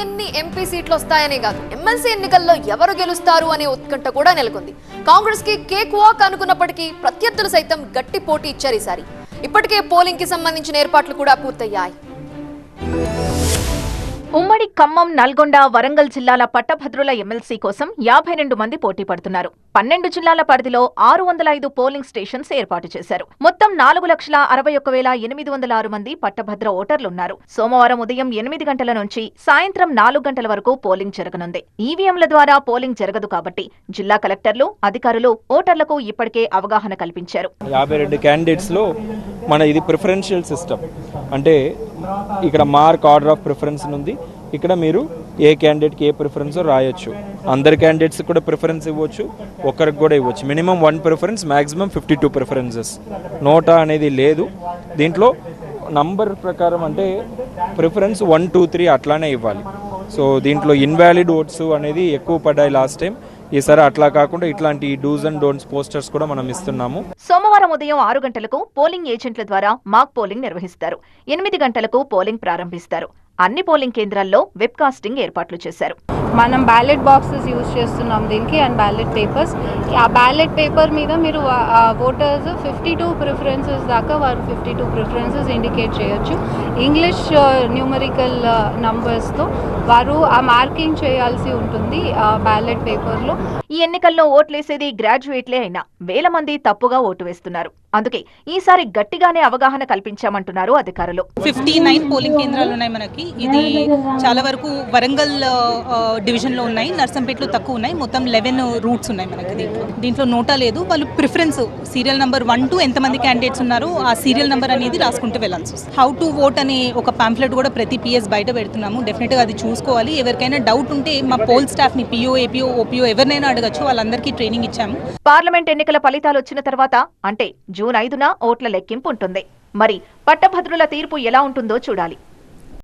ఎన్ని ఎంపీ సీట్లు వస్తాయనే కాదు ఎమ్మెల్సీ ఎన్నికల్లో ఎవరు గెలుస్తారు అనే ఉత్కంఠ కూడా నెలకొంది. కాంగ్రెస్ కి కేక్ వాక్ అనుకున్నప్పటికీ ప్రత్యర్థులు సైతం గట్టి పోటీ ఇచ్చారు ఈసారి. ఇప్పటికే పోలింగ్ కి సంబంధించిన ఏర్పాట్లు కూడా పూర్తయ్యాయి. ఉమ్మడి ఖమ్మం, నల్గొండ, వరంగల్ జిల్లాల పట్టభద్రుల ఎమ్మెల్సీ కోసం 52 మంది పోటీ పడుతున్నారు. 12 జిల్లాల పరిధిలో 605 పోలింగ్ స్టేషన్స్ ఏర్పాటు చేశారు. మొత్తం 4,61,806 మంది పట్టభద్ర ఓటర్లున్నారు. సోమవారం ఉదయం 8 గంటల నుంచి సాయంత్రం 4 గంటల వరకు పోలింగ్ జరగనుంది. ఈవీఎంల ద్వారా పోలింగ్ జరగదు కాబట్టి జిల్లా కలెక్టర్లు, అధికారులు ఓటర్లకు ఇప్పటికే అవగాహన కల్పించారు. 52 క్యాండిడేట్స్ లో మన ఇది ప్రిఫరెన్షియల్ సిస్టమ్, అంటే ఇక్కడ మార్క్ ఆర్డర్ ఆఫ్ ప్రిఫరెన్స్ ఉంది. ఇక్కడ మీరు ఏ క్యాండిడేట్కి ఏ ప్రిఫరెన్స్ రాయొచ్చు. అందరు క్యాండిడేట్స్ కూడా ప్రిఫరెన్స్ ఇవ్వచ్చు, ఒక్కరికి కూడా ఇవ్వచ్చు. Minimum 1 preference, maximum 52 preferences. NOTA అనేది లేదు దీంట్లో. నంబర్ ప్రకారం అంటే ప్రిఫరెన్స్ 1, 2, 3 అట్లానే ఇవ్వాలి. సో దీంట్లో ఇన్వాలిడ్ ఓట్స్ అనేది ఎక్కువ పడ్డాయి లాస్ట్ టైం. ఈసారి అట్లా కాకుండా ఇట్లాంటి డూస్ అండ్ డోంట్స్ పోస్టర్స్ కూడా మనం ఇస్తున్నాము. సోమవారం ఉదయం 6 గంటలకు పోలింగ్ ఏజెంట్ల ద్వారా మాక్ పోలింగ్ నిర్వహిస్తారు. 8 గంటలకు పోలింగ్ ప్రారంభిస్తారు. అన్ని పోలింగ్ కేంద్రాల్లో వెబ్ కాస్టింగ్ ఏర్పాట్లు చేశారు. మనం బ్యాలెట్ బాక్సెస్ యూజ్ చేస్తున్నాం దీనికి, అండ్ బ్యాలెట్ పేపర్స్. ఆ బ్యాలెట్ పేపర్ మీద మీరు ఓటర్స్ 52 ప్రిఫరెన్సెస్ దాకా వారు 52 ప్రిఫరెన్సెస్ ఇండికేట్ చేయొచ్చు. ఇంగ్లీష్ న్యూమరికల్ నంబర్స్తో వారు ఆ మార్కింగ్ చేయాల్సి ఉంటుంది ఆ బ్యాలెట్ పేపర్లో. ఈ ఎన్నికల్లో ఓట్లేసేది గ్రాడ్యుయేట్లే అయినా వేల మంది తప్పుగా ఓటు వేస్తున్నారు. అందుకే ఈసారి గట్టిగానే అవగాహన కల్పించామంటున్నారు అధికారులు. 59 పోలింగ్ కేంద్రాలు ఉన్నాయి మనకి. ఇది చాలా వరకు వరంగల్ డివిజన్లో ఉన్నాయి, నర్సంపేటలో తక్కువ ఉన్నాయి. మొత్తం 11 రూట్స్ ఉన్నాయి మనకి. దీంట్లో నోటా లేదు. వాళ్ళు ప్రిఫరెన్స్ సీరియల్ నెంబర్ 1 to ఎంతమంది క్యాండిడేట్స్ ఉన్నారో ఆ సీరియల్ నెంబర్ అనేది రాసుకుంటూ వెళ్ళాల్సి వస్తుంది. హౌ టు ఓట్ అనే ఒక పాంఫ్లెట్ కూడా ప్రతి పిఎస్ బయట పెడుతున్నాము. డెఫినెట్గా అది చూసుకోవాలి. ఎవరికైనా డౌట్ ఉంటే మా పోల్ స్టాఫ్ని పిఓ, ఏపీఓ, ఓపీఓ ఎవరినైనా అడగచ్చు. వాళ్ళందరికీ ట్రైనింగ్ ఇచ్చాము. పార్లమెంట్ ఎన్నికల ఫలితాలు వచ్చిన తర్వాత అంటే జూన్ 5న ఓట్ల లెక్కింపు ఉంటుంది. మరి పట్టభద్రుల తీర్పు ఎలా ఉంటుందో చూడాలి.